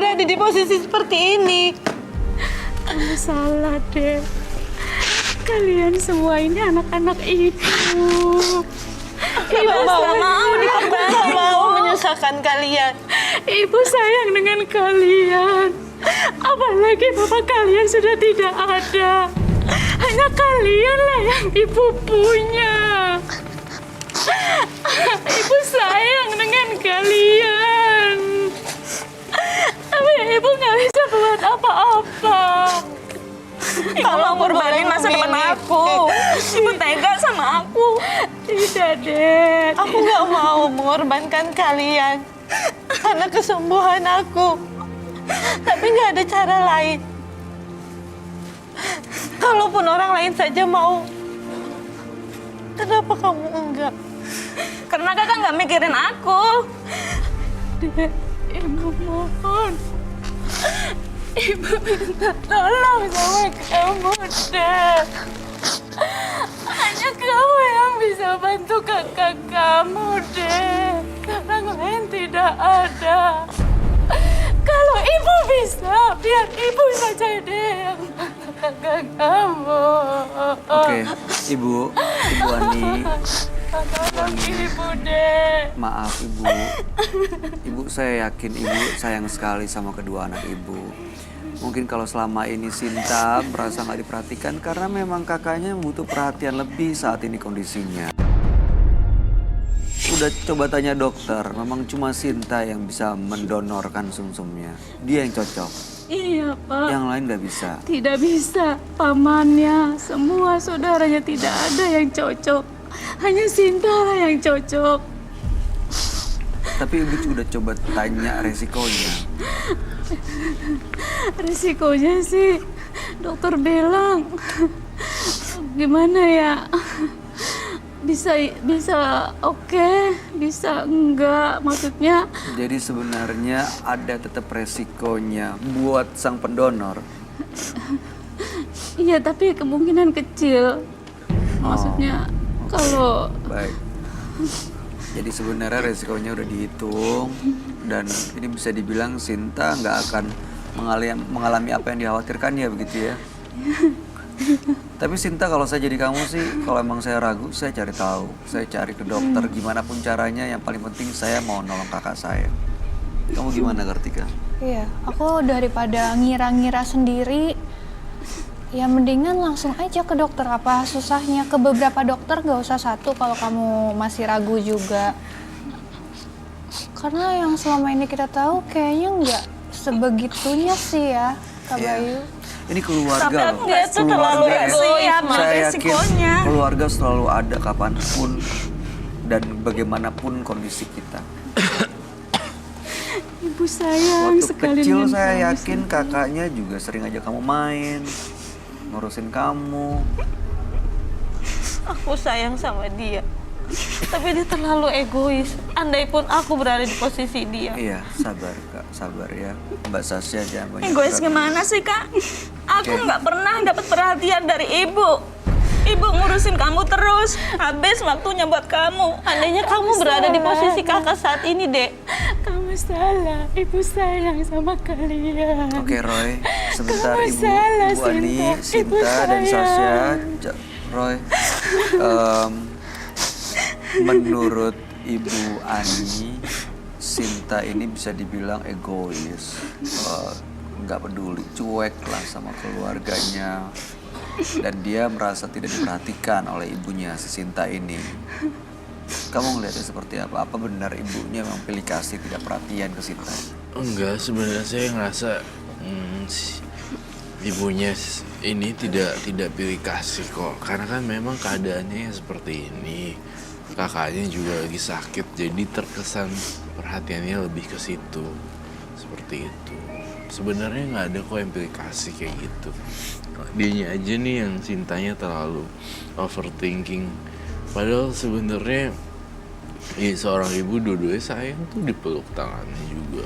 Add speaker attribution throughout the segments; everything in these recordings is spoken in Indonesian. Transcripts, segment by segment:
Speaker 1: berada di posisi seperti ini.
Speaker 2: Kamu salah, Dek. Kalian semua ini anak-anak ibu.
Speaker 1: Aku gak mau menyusahkan kalian.
Speaker 2: Ibu sayang dengan kalian. Apalagi bapak kalian sudah tidak ada. Hanya kalianlah yang ibu punya. Ibu sayang dengan kalian. Tapi ibu nggak bisa buat apa-apa.
Speaker 1: Kalau korbanin masa depan aku.
Speaker 2: Ibu tega sama aku. Tidak, Dek.
Speaker 1: Aku gak mau mengorbankan kalian karena kesembuhan aku. Tapi gak ada cara lain. Kalaupun orang lain saja mau, kenapa kamu enggak?
Speaker 2: Karena kakak nggak mikirin aku. Dek, ibu mohon. Ibu minta tolong sama kamu, Dek. Hanya kamu yang bisa bantu kakak kamu, Dek. Orang lain tidak ada. Kalau ibu bisa, biar ibu saja deh yang bantu kakak kamu.
Speaker 3: Oke, Ibu Ani.
Speaker 2: Tolong ibu, Dek.
Speaker 3: Maaf Ibu. Ibu, saya yakin Ibu sayang sekali sama kedua anak Ibu. Mungkin kalau selama ini Sinta merasa nggak diperhatikan karena memang kakaknya butuh perhatian lebih saat ini kondisinya. Udah coba tanya dokter, memang cuma Sinta yang bisa mendonorkan sumsumnya. Dia yang cocok,
Speaker 2: Iya, Pak.
Speaker 3: yang lain nggak bisa.
Speaker 2: Tidak bisa. Pamannya, semua saudaranya tidak ada yang cocok. Hanya Sinta lah yang cocok.
Speaker 3: Tapi Ibu udah coba tanya resikonya.
Speaker 2: Risikonya sih, dokter bilang, gimana ya? Bisa oke, bisa enggak. Maksudnya,
Speaker 3: Jadi sebenarnya ada tetap resikonya buat sang pendonor.
Speaker 2: iya tapi kemungkinan kecil. Maksudnya, kalau
Speaker 3: Baik. Jadi sebenarnya resikonya udah dihitung dan ini bisa dibilang Sinta nggak akan mengalami apa yang dikhawatirkan ya begitu ya. Tapi Sinta, kalau saya jadi kamu sih, kalau emang saya ragu, saya cari tahu. Saya cari ke dokter gimana pun caranya, yang paling penting saya mau nolong kakak saya. Kamu gimana, Kartika?
Speaker 4: Iya, aku daripada ngira-ngira sendiri, ya mendingan langsung aja ke dokter. Apa susahnya? Ke beberapa dokter, gak usah satu kalau kamu masih ragu juga. Karena yang selama ini kita tahu kayaknya nggak sebegitunya sih ya, Kak
Speaker 3: Iya.
Speaker 4: Bayu.
Speaker 3: Ini keluarga
Speaker 2: Tapi
Speaker 3: loh.
Speaker 2: dia tuh terlalu egois,
Speaker 3: Saya yakin
Speaker 2: resikonya.
Speaker 3: keluarga selalu ada kapanpun dan bagaimanapun kondisi kita.
Speaker 2: ibu sayang
Speaker 3: Waktu
Speaker 2: sekali
Speaker 3: kecil
Speaker 2: dengan
Speaker 3: saya
Speaker 2: kamu,
Speaker 3: yakin
Speaker 2: Sinta.
Speaker 3: kakaknya juga sering ajak kamu main, ngurusin kamu.
Speaker 1: Aku sayang sama dia. Tapi dia terlalu egois. Andai pun aku berada di posisi dia.
Speaker 3: Iya, sabar Kak, sabar ya. Mbak Sasya jangan banyak
Speaker 2: Egois
Speaker 3: gerak.
Speaker 2: gimana sih, Kak? Aku
Speaker 3: Oke.
Speaker 2: nggak pernah dapat perhatian dari ibu. Ibu ngurusin kamu terus. Habis waktunya buat kamu.
Speaker 1: Andainya kamu berada di posisi kakak saat ini, Dek.
Speaker 2: Kamu salah. Ibu sayang sama kalian.
Speaker 3: Oke Roy, sebentar
Speaker 2: Kamu
Speaker 3: Ibu,
Speaker 2: salah,
Speaker 3: Ibu Ani,
Speaker 2: Sinta. Ibu
Speaker 3: Sinta dan Sasya.
Speaker 2: sayang.
Speaker 3: Roy, menurut Ibu Ani, Sinta ini bisa dibilang egois, nggak peduli, cuek lah sama keluarganya, dan dia merasa tidak diperhatikan oleh ibunya si Sinta ini. Kamu ngelihatnya seperti apa? Apa benar ibunya memang pilih kasih, tidak perhatian ke Sinta?
Speaker 5: Enggak, sebenarnya saya ngerasa ibunya ini tidak pilih kasih kok. Karena kan memang keadaannya yang seperti ini. Kakaknya juga lagi sakit, jadi terkesan perhatiannya lebih ke situ. Seperti itu. Sebenarnya nggak ada kok yang pilih kasih kayak gitu. Dianya aja nih yang cintanya terlalu overthinking. Padahal sebenarnya seorang ibu dua-duanya sayang tuh dipeluk tangannya juga.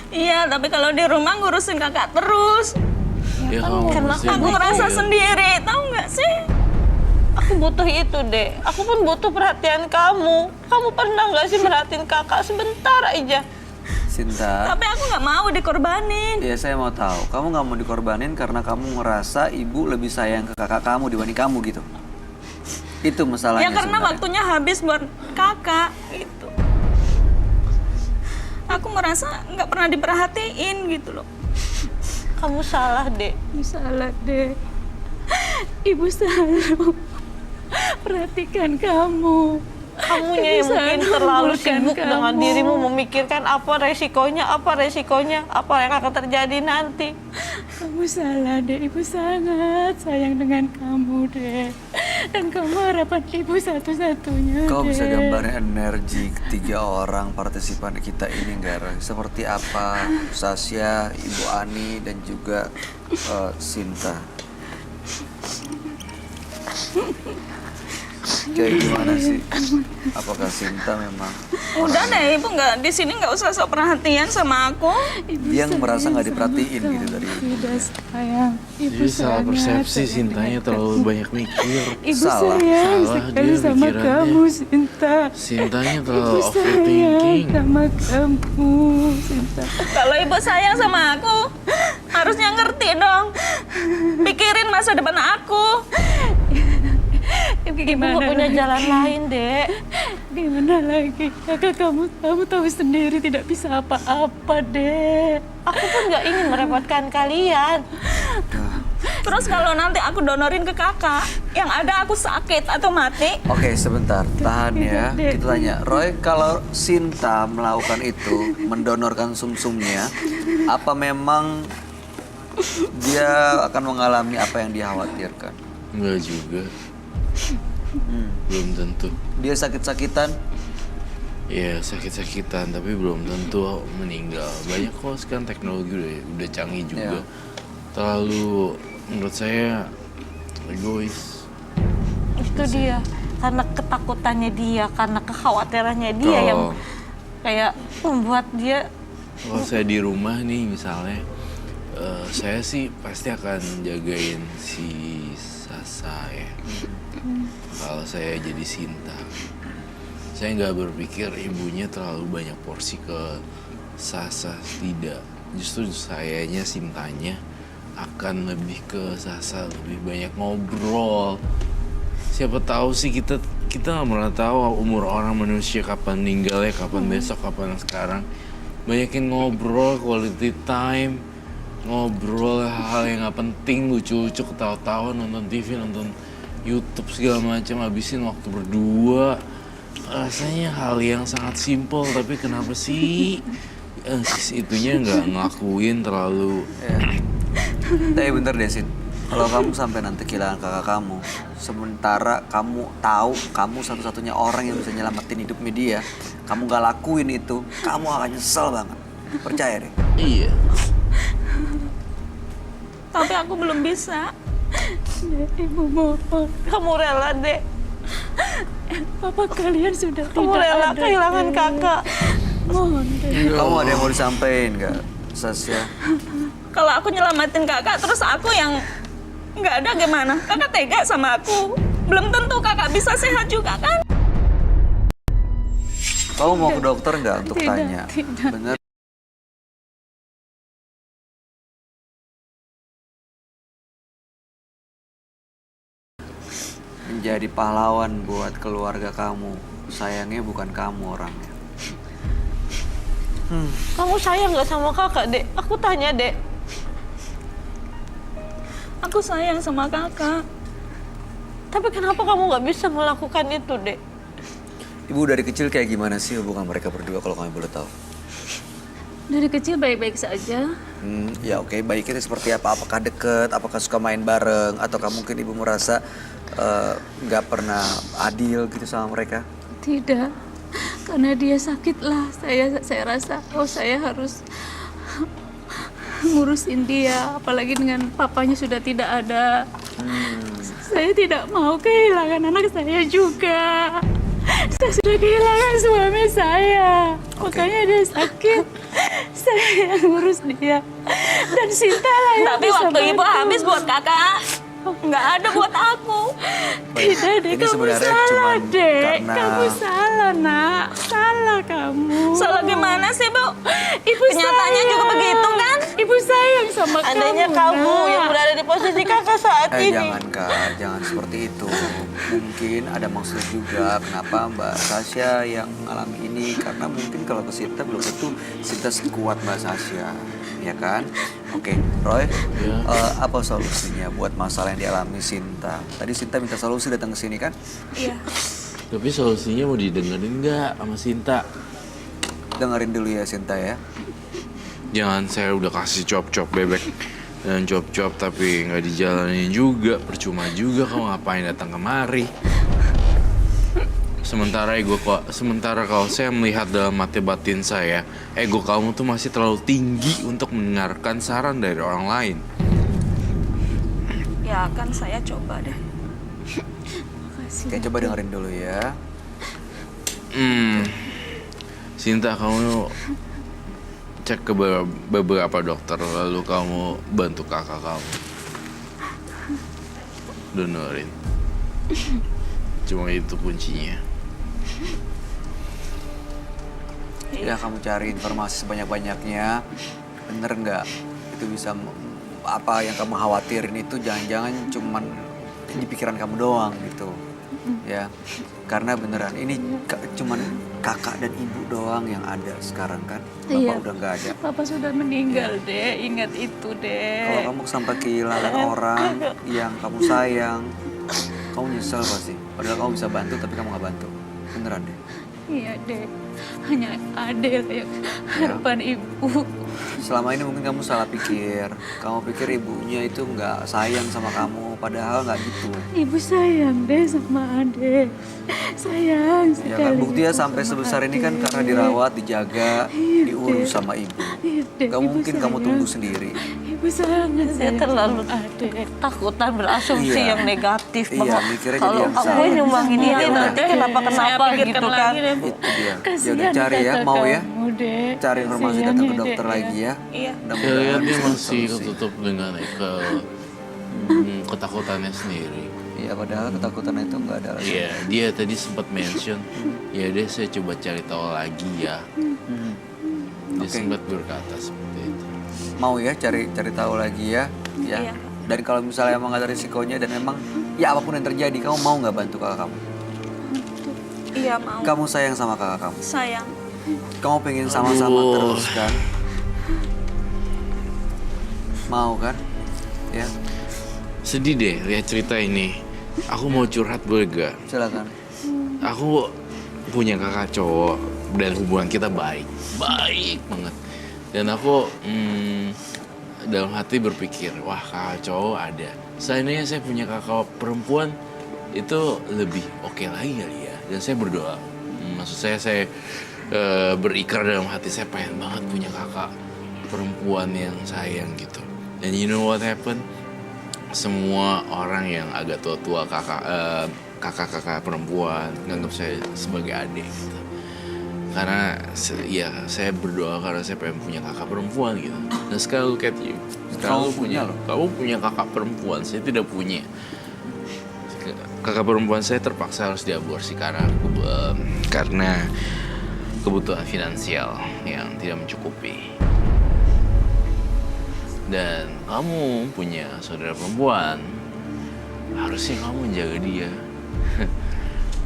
Speaker 2: Iya, tapi kalau di rumah ngurusin kakak terus.
Speaker 5: Ya kamu mesti
Speaker 2: Aku ngerasa
Speaker 5: mikir.
Speaker 2: sendiri, tahu nggak sih?
Speaker 1: Aku butuh itu, Dek. Aku pun butuh perhatian kamu. Kamu pernah nggak sih merhatiin kakak sebentar aja?
Speaker 3: Sinta.
Speaker 1: Tapi aku nggak mau dikorbanin.
Speaker 3: Ya saya mau tahu, kamu nggak mau dikorbanin karena kamu ngerasa ibu lebih sayang ke kakak kamu dibanding kamu gitu. Itu masalahnya.
Speaker 1: Ya karena
Speaker 3: sebenarnya.
Speaker 1: waktunya habis buat kakak itu. Aku merasa nggak pernah diperhatiin gitu loh. Kamu salah, Dek.
Speaker 2: Salah, Dek. Ibu selalu perhatikan kamu.
Speaker 1: Kamunya yang mungkin terlalu sibuk dengan dirimu memikirkan apa resikonya, apa yang akan terjadi nanti.
Speaker 2: Kamu salah, Dek. Ibu sangat sayang dengan kamu, Dek. Dan kamu harapan ibu satu-satunya,
Speaker 3: Kau bisa
Speaker 2: Dek.
Speaker 3: gambarin energi ketiga orang partisipan kita ini nggak, Roy? Seperti apa? Sasya, Ibu Ani, dan juga Sinta. Kayak gimana sih? Apakah Sinta memang
Speaker 1: Udah deh, ibu nggak di sini nggak usah sok perhatian sama aku.
Speaker 3: yang merasa nggak diperhatiin gitu dari ibu?
Speaker 2: Tidak sayang. Ibu
Speaker 5: Jadi salah
Speaker 2: sangat
Speaker 5: persepsi,
Speaker 2: sayang
Speaker 5: Sintanya
Speaker 2: dengan
Speaker 5: terlalu banyak mikir.
Speaker 2: Ibu
Speaker 3: Salah.
Speaker 2: sayang
Speaker 5: Salah
Speaker 2: sekali
Speaker 5: dia
Speaker 2: sama
Speaker 5: pikirannya.
Speaker 2: kamu, Sinta.
Speaker 5: Sintanya
Speaker 2: Ibu
Speaker 5: terlalu
Speaker 2: sayang
Speaker 5: overthinking.
Speaker 2: sama kamu, Sinta.
Speaker 1: Kalau ibu sayang sama aku, harusnya ngerti dong. Pikirin masa depan aku.
Speaker 2: Ibu
Speaker 1: Ibu nggak punya
Speaker 2: lagi?
Speaker 1: jalan lain, Dek.
Speaker 2: Gimana lagi? Kakak kamu tahu sendiri tidak bisa apa-apa, Dek.
Speaker 1: Aku pun nggak ingin merepotkan kalian. Terus kalau nanti aku donorin ke kakak, yang ada aku sakit atau mati.
Speaker 3: Oke, sebentar, tahan ya.
Speaker 2: Dek.
Speaker 3: Kita tanya, Roy, kalau Sinta melakukan itu, mendonorkan sumsumnya, apa memang dia akan mengalami apa yang dia khawatirkan?
Speaker 5: Enggak juga. Belum tentu.
Speaker 3: Dia sakit-sakitan?
Speaker 5: Ya sakit-sakitan tapi belum tentu meninggal. Banyak kok sekarang teknologi udah canggih juga.
Speaker 3: Iya.
Speaker 5: Terlalu menurut saya egois.
Speaker 1: Itu dia. Karena ketakutannya dia, karena kekhawatirannya dia
Speaker 5: Kalau-
Speaker 1: yang kayak membuat dia.
Speaker 5: Kalau saya di rumah nih misalnya, saya sih pasti akan jagain si Sasa ya. Kalau saya jadi Sinta, saya nggak berpikir ibunya terlalu banyak porsi ke Sasa, tidak. Justru sayanya, Sintanya akan lebih ke Sasa, lebih banyak ngobrol. Siapa tahu sih kita nggak pernah tahu umur orang manusia kapan meninggalnya, kapan besok, kapan sekarang. Banyakin ngobrol, quality time, ngobrol hal yang nggak penting, lucu-lucu, ketawa-tawa, nonton TV, nonton YouTube segala macam, habisin waktu berdua. Rasanya hal yang sangat simpel, tapi kenapa sih itunya nggak ngelakuin terlalu.
Speaker 3: Ya. Tapi bentar deh, Sin. Kalau kamu sampai nanti kehilangan kakak kamu, sementara kamu tahu kamu satu-satunya orang yang bisa nyelamatin hidupnya dia, kamu gak lakuin itu, kamu akan nyesel banget. Percaya deh.
Speaker 5: Iya.
Speaker 1: Tapi aku belum bisa.
Speaker 2: Dek, Ibu mohon.
Speaker 1: Kamu rela, Dek.
Speaker 2: Papa kalian sudah
Speaker 1: Kamu
Speaker 2: tidak
Speaker 1: rela
Speaker 2: ada,
Speaker 1: kehilangan
Speaker 2: Dek.
Speaker 1: kakak.
Speaker 2: Mohon, Dek.
Speaker 3: Kamu ada yang mau disampaikan gak, Sasya?
Speaker 1: Kalau aku nyelamatin kakak, terus aku yang nggak ada gimana? Kakak tega sama aku. Belum tentu kakak bisa sehat juga kan?
Speaker 3: Kamu mau ke dokter nggak untuk
Speaker 2: Tidak,
Speaker 3: tanya?
Speaker 2: tidak.
Speaker 3: Bener? Menjadi pahlawan buat keluarga kamu. Sayangnya bukan kamu orangnya.
Speaker 1: Kamu sayang nggak sama kakak, Dek? Aku tanya, Dek. Aku sayang sama kakak. Tapi kenapa kamu nggak bisa melakukan itu, Dek?
Speaker 3: Ibu dari kecil kayak gimana sih hubungan mereka berdua kalau kamu boleh tahu?
Speaker 2: Dari kecil baik-baik saja.
Speaker 3: Ya oke, baiknya seperti apa? Apakah deket? Apakah suka main bareng? Ataukah mungkin ibu merasa nggak pernah adil gitu sama mereka?
Speaker 2: Tidak, karena dia sakitlah. Saya rasa, saya harus ngurusin dia, apalagi dengan papanya sudah tidak ada. Saya tidak mau kehilangan anak saya juga. Saya sudah kehilangan suami saya, makanya dia sakit. Saya yang ngurus dia, dan Sinta lah yang
Speaker 1: Tapi
Speaker 2: bisa
Speaker 1: waktu ibu
Speaker 2: bantu.
Speaker 1: habis buat kakak, Nggak ada buat aku.
Speaker 2: Tidak, Dek,
Speaker 3: Ini
Speaker 2: kamu
Speaker 3: sebenarnya
Speaker 2: salah,
Speaker 3: cuman
Speaker 2: Dek.
Speaker 3: karena-
Speaker 2: Kamu salah, Nak. Salah kamu.
Speaker 1: Salah gimana sih, Bu?
Speaker 2: Ibu
Speaker 1: Kenyataannya
Speaker 2: sayang.
Speaker 1: juga begitu kan?
Speaker 2: Ibu sayang sama
Speaker 6: Andainya
Speaker 2: kamu,
Speaker 6: kamu
Speaker 2: Nak.
Speaker 6: yang berada di posisi kakak saat ini.
Speaker 3: Jangan Kak, jangan seperti itu. Mungkin ada maksud juga kenapa Mbak Sasha yang mengalami ini. Karena mungkin kalau ke Sinta belum tentu Sinta sekuat Mbak Sasha. Ya kan? Oke, Roy, apa solusinya buat masalah yang dialami Sinta? Tadi Sinta minta solusi datang ke sini kan?
Speaker 1: Iya.
Speaker 5: Tapi solusinya mau didengerin nggak sama Sinta?
Speaker 3: Dengerin dulu ya Sinta ya.
Speaker 5: Jangan, saya udah kasih cop-cop bebek dan cop-cop tapi nggak dijalanin juga, percuma juga kamu ngapain datang kemari. Sementara kalau saya melihat dalam mata batin saya, ego kamu tuh masih terlalu tinggi untuk mendengarkan saran dari orang lain.
Speaker 1: Ya akan saya coba deh.
Speaker 3: Oke, coba dengerin dulu ya.
Speaker 5: Sinta, kamu cek ke beberapa dokter lalu kamu bantu kakak kamu. Donorin. Cuma itu kuncinya.
Speaker 3: Ya kamu cari informasi sebanyak-banyaknya. Bener nggak? Itu bisa apa yang kamu khawatirin itu jangan-jangan cuman di pikiran kamu doang gitu. Ya. Karena beneran ini cuman kakak dan ibu doang yang ada sekarang kan. Bapak
Speaker 2: Iya.
Speaker 3: udah nggak ada.
Speaker 2: Papa sudah meninggal, Dek. Ingat itu, Dek.
Speaker 3: Kalau kamu sampai kehilangan orang yang kamu sayang, kamu nyesel pasti. Padahal kamu bisa bantu tapi kamu nggak bantu. Beneran deh.
Speaker 2: Iya, Dek. Hanya Ade lah yang harapan ibu.
Speaker 3: Selama ini mungkin kamu salah pikir. Kamu pikir ibunya itu nggak sayang sama kamu, padahal nggak gitu.
Speaker 2: Ibu sayang deh sama Ade. Sayang
Speaker 3: Ya
Speaker 2: sekali.
Speaker 3: kan buktinya
Speaker 2: ibu
Speaker 3: sampai
Speaker 2: sama
Speaker 3: sebesar ini kan
Speaker 2: Ade.
Speaker 3: karena dirawat, dijaga,
Speaker 2: Iya,
Speaker 3: diurus
Speaker 2: Dek.
Speaker 3: sama ibu.
Speaker 2: Iya, Dek.
Speaker 3: Gak
Speaker 2: Ibu
Speaker 3: mungkin kamu
Speaker 2: sayang.
Speaker 3: tumbuh sendiri.
Speaker 2: Ibu sangat
Speaker 6: Dia
Speaker 2: sayang
Speaker 6: terlalu
Speaker 2: sama Ade.
Speaker 6: takutan berasumsi
Speaker 3: Iya.
Speaker 6: yang negatif
Speaker 3: Iya,
Speaker 6: bahwa
Speaker 3: mikirnya jadi
Speaker 6: kalau
Speaker 3: yang
Speaker 6: aku
Speaker 3: salah.
Speaker 6: nyumbangin
Speaker 1: Iya,
Speaker 6: ini
Speaker 1: udah
Speaker 6: nanti
Speaker 1: deh.
Speaker 6: kenapa
Speaker 1: Saya
Speaker 6: gitu
Speaker 1: pikirkan
Speaker 6: kan.
Speaker 1: lagi deh, Bu.
Speaker 3: Itu dia. Ya
Speaker 2: Kasihan
Speaker 3: udah cari ya,
Speaker 2: kakak
Speaker 3: mau ya.
Speaker 2: kamu, Dek.
Speaker 3: Cari informasi
Speaker 2: Kasihan
Speaker 3: datang
Speaker 2: ya,
Speaker 3: ke dokter
Speaker 2: Dek,
Speaker 3: lagi ya.
Speaker 1: Iya.
Speaker 5: Saya lihat dia
Speaker 3: bisa
Speaker 5: masih
Speaker 3: solusi.
Speaker 5: ketutup dengan ketakutannya sendiri.
Speaker 3: Iya, padahal ketakutan itu nggak ada lagi.
Speaker 5: Iya, dia tadi sempat mention, ya deh saya coba cari tahu lagi ya. Dia
Speaker 3: Oke.
Speaker 5: sempat berkata seperti itu.
Speaker 3: Mau ya cari tahu lagi ya. Ya.
Speaker 1: Iya.
Speaker 3: Dan kalau misalnya emang ada risikonya dan emang ya apapun yang terjadi, kamu mau nggak bantu kakak kamu?
Speaker 1: Iya mau.
Speaker 3: Kamu sayang sama kakak kamu.
Speaker 1: Sayang.
Speaker 3: Kamu pengen sama-sama
Speaker 5: Aduh.
Speaker 3: terus kan? Mau kan? Ya,
Speaker 5: Sedih deh lihat cerita ini. Aku mau curhat boleh gak?
Speaker 3: silakan.
Speaker 5: Aku punya kakak cowok dan hubungan kita baik banget. Dan aku dalam hati berpikir, wah kakak cowok ada. Seandainya saya punya kakak perempuan itu lebih oke lagi kali ya. Dan saya berdoa, maksud saya berikrar dalam hati saya pengen banget punya kakak perempuan yang sayang gitu. Dan you know what happened? Semua orang yang agak tua-tua kakak-kakak perempuan nganggap saya sebagai adik gitu. Karena ya saya berdoa karena saya pengen punya kakak perempuan gitu. Dan sekarang look at you. Sekarang kamu punya kakak perempuan, saya tidak punya. Kakak perempuan saya terpaksa harus diaborsi karena kebutuhan finansial yang tidak mencukupi. Dan kamu punya saudara perempuan, harusnya kamu menjaga dia.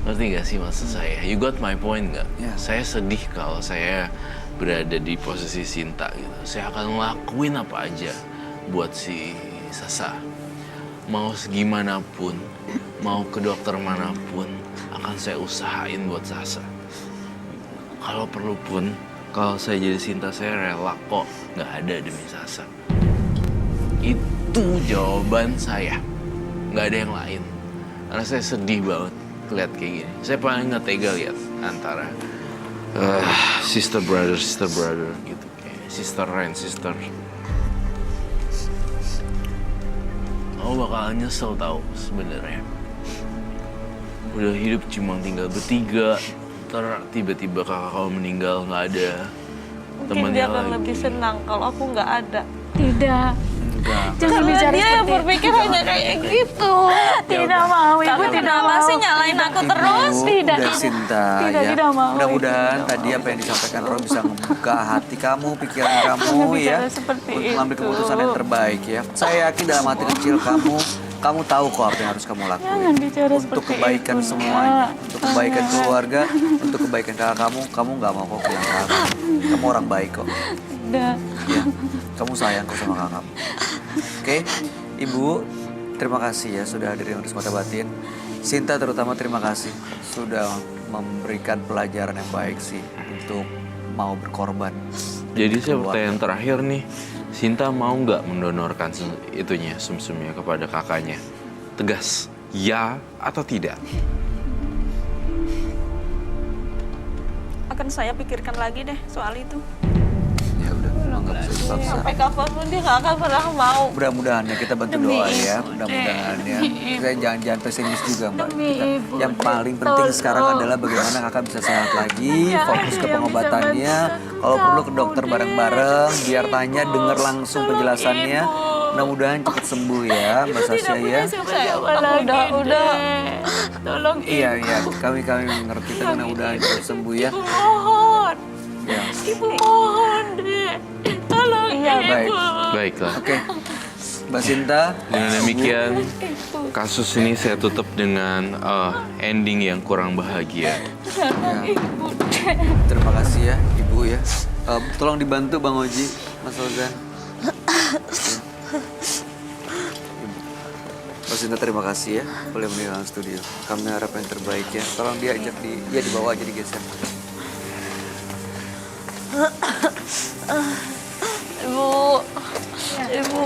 Speaker 5: Ngerti gak sih maksud saya? You got my point gak?
Speaker 3: Ya.
Speaker 5: Saya sedih kalau saya berada di posisi Sinta gitu. Saya akan ngelakuin apa aja buat si Sasa. Mau segimanapun, mau ke dokter manapun, akan saya usahain buat Sasa. Kalau perlu pun, kalau saya jadi Sinta, saya rela kok nggak ada demi Sasa. Itu jawaban saya, nggak ada yang lain. Karena saya sedih banget lihat kayak gini. Saya paling nggak tega lihat antara sister brother gitu, kayak sister and sister. Kamu bakalan nyesel tahu sebenarnya. Udah hidup cuma tinggal bertiga, ntar tiba-tiba kakak kamu meninggal nggak ada
Speaker 6: Mungkin
Speaker 5: temannya
Speaker 6: dia akan
Speaker 5: lagi.
Speaker 6: lebih senang kalau aku nggak ada.
Speaker 2: Tidak. Jangan
Speaker 6: Karena
Speaker 2: bicara
Speaker 6: dia yang
Speaker 2: seperti
Speaker 6: berpikirannya kayak gitu.
Speaker 2: Tidak mau, ibu
Speaker 1: Kakak
Speaker 2: tidak
Speaker 1: kenapa
Speaker 2: mau.
Speaker 1: sih nyalain aku terus?
Speaker 2: Tidak,
Speaker 3: udah
Speaker 2: tidak.
Speaker 3: Sinta
Speaker 2: Tidak,
Speaker 3: ya.
Speaker 2: tidak mau,
Speaker 3: Mudah-mudahan
Speaker 2: Ibu,
Speaker 3: tadi apa yang disampaikan Ro bisa membuka hati kamu, pikiran kamu
Speaker 2: Jangan
Speaker 3: ya,
Speaker 2: bicara seperti
Speaker 3: untuk mengambil
Speaker 2: itu.
Speaker 3: keputusan yang terbaik ya. Saya yakin dalam hati kecil kamu tahu kok apa yang harus kamu lakuin.
Speaker 2: Jangan bicara
Speaker 3: Untuk
Speaker 2: seperti
Speaker 3: kebaikan
Speaker 2: itu,
Speaker 3: semuanya,
Speaker 2: Nak.
Speaker 3: untuk kebaikan keluarga, untuk kebaikan kakak kamu nggak mau kok punya kakak. Kamu orang baik kok.
Speaker 2: Tidak.
Speaker 3: Ya, kamu sayang kok sama kakak kamu. Oke, Ibu, terima kasih ya sudah hadir di Mata Batin. Sinta terutama terima kasih sudah memberikan pelajaran yang baik sih untuk mau berkorban.
Speaker 5: Jadi saya pertanyaan terakhir nih, Sinta mau nggak mendonorkan itunya, sumsumnya kepada kakaknya? Tegas, ya atau tidak?
Speaker 1: Akan saya pikirkan lagi deh soal itu.
Speaker 3: Ya udah, nggak bisa dipaksa.
Speaker 6: Sampai kapanpun dia nggak akan pernah mau.
Speaker 3: Mudah-mudahan ya kita bantu doa ya, mudah-mudahan ya. Saya jangan pesimis juga Mbak. Yang paling penting sekarang adalah bagaimana kakak bisa sehat lagi, fokus ke pengobatannya. Kalau perlu ke dokter bareng-bareng, biar tanya, denger langsung penjelasannya. Mudah-mudahan cepat sembuh ya Mbak Sasha ya.
Speaker 6: Udah.
Speaker 2: Tolong
Speaker 3: Iya, kami mengerti, tapi mudah-mudahan cepat sembuh ya.
Speaker 2: mohon.
Speaker 3: Ya,
Speaker 2: Ibu mohon deh. Tolong
Speaker 3: baik.
Speaker 5: Baiklah.
Speaker 3: Oke, Mbak Sinta.
Speaker 5: Dengan demikian, kasus ini saya tutup dengan ending yang kurang bahagia.
Speaker 3: Ya. Terima kasih ya Ibu ya. Tolong dibantu Bang Oji, Mas Ozan. Mas Sinta terima kasih ya boleh meninggalkan studio. Kami harap yang terbaik ya. Tolong diajak dibawa aja digeser.
Speaker 6: Ibu.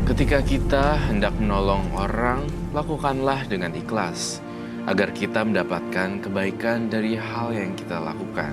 Speaker 5: Ketika kita hendak menolong orang, lakukanlah dengan ikhlas, agar kita mendapatkan kebaikan dari hal yang kita lakukan.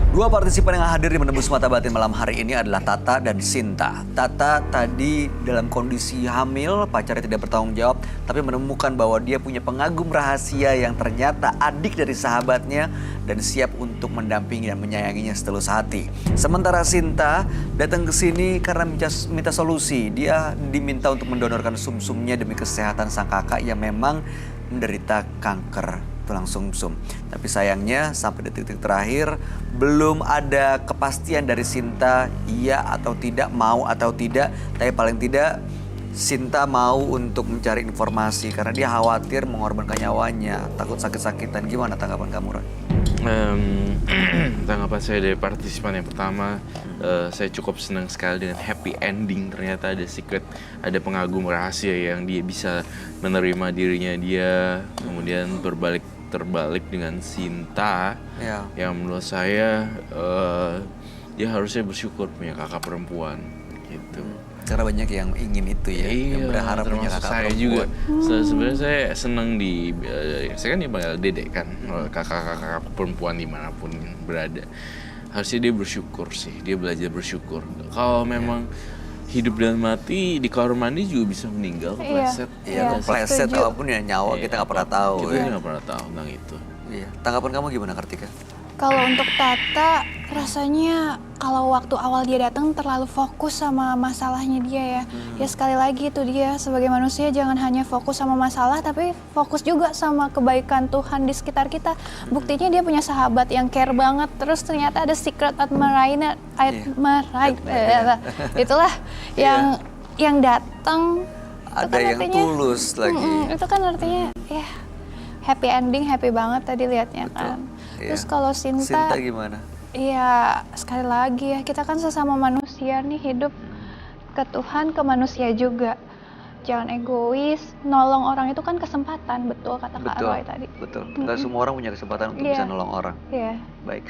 Speaker 3: Dua partisipan yang hadir di Menembus Mata Batin malam hari ini adalah Tata dan Sinta. Tata tadi dalam kondisi hamil, pacarnya tidak bertanggung jawab, tapi menemukan bahwa dia punya pengagum rahasia yang ternyata adik dari sahabatnya dan siap untuk mendampingi dan menyayanginya setulus hati. Sementara Sinta datang ke sini karena minta solusi. Dia diminta untuk mendonorkan sumsumnya demi kesehatan sang kakak yang memang menderita kanker tulang sumsum. Tapi sayangnya sampai detik-detik terakhir belum ada kepastian dari Sinta iya atau tidak, mau atau tidak. Tapi paling tidak Sinta mau untuk mencari informasi karena dia khawatir mengorbankan nyawanya, takut sakit-sakitan. Gimana tanggapan kamu, Roy?
Speaker 5: Tanggapan saya dari partisipan yang pertama, saya cukup senang sekali dengan happy ending. Ternyata ada secret, ada pengagum rahasia yang dia bisa menerima dirinya dia, kemudian terbalik dengan Sinta,
Speaker 3: Ya.
Speaker 5: yang menurut saya dia harusnya bersyukur punya kakak perempuan gitu.
Speaker 3: Karena banyak yang ingin itu ya, yang berharap punya
Speaker 5: termasuk
Speaker 3: kakak
Speaker 5: saya
Speaker 3: perempuan.
Speaker 5: juga. Sebenarnya saya senang saya kan dipanggil dedek kan, kakak-kakak perempuan dimanapun berada. Harusnya dia bersyukur sih, dia belajar bersyukur. Kalau memang hidup dan mati di kamar mandi juga bisa meninggal, kepleset.
Speaker 3: Iya, kepleset apapun ya nyawa kita nggak pernah tahu.
Speaker 5: Kita
Speaker 3: Ya.
Speaker 5: nggak pernah tahu tentang itu.
Speaker 3: Iya. Tanggapan kamu gimana, Kartika?
Speaker 4: Kalau untuk Tata, rasanya kalau waktu awal dia datang terlalu fokus sama masalahnya dia ya. Ya sekali lagi itu dia sebagai manusia jangan hanya fokus sama masalah tapi fokus juga sama kebaikan Tuhan di sekitar kita. Buktinya dia punya sahabat yang care banget. Terus ternyata ada secret admirer, itulah yang datang.
Speaker 3: Ada yang tulus lagi.
Speaker 4: Itu kan artinya ya happy ending, happy banget tadi liatnya kan.
Speaker 3: Iya.
Speaker 4: Terus kalau
Speaker 3: Sinta gimana?
Speaker 4: iya, sekali lagi ya, kita kan sesama manusia nih, hidup ke Tuhan, ke manusia juga. Jangan egois, nolong orang itu kan kesempatan, betul kata Kak Roy tadi.
Speaker 3: Betul. Nggak semua orang punya kesempatan untuk
Speaker 4: Iya.
Speaker 3: bisa nolong orang.
Speaker 4: Iya,
Speaker 3: Baik.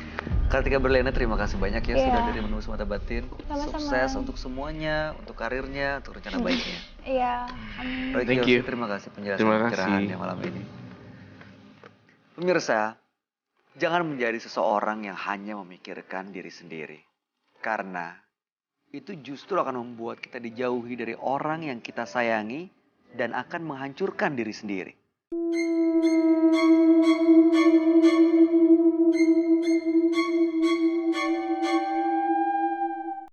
Speaker 3: Kartika Berliana, terima kasih banyak ya
Speaker 4: Iya.
Speaker 3: sudah dari Menembus Mata Batin.
Speaker 4: Sama-sama.
Speaker 3: Sukses untuk semuanya, untuk karirnya, untuk rencana baiknya.
Speaker 4: iya, amin.
Speaker 3: Roy
Speaker 5: Thank
Speaker 3: Kiyoshi,
Speaker 5: you.
Speaker 3: terima kasih
Speaker 5: Terima kasih.
Speaker 3: pencerahannya malam ini. Pemirsa, jangan menjadi seseorang yang hanya memikirkan diri sendiri. Karena itu justru akan membuat kita dijauhi dari orang yang kita sayangi dan akan menghancurkan diri sendiri.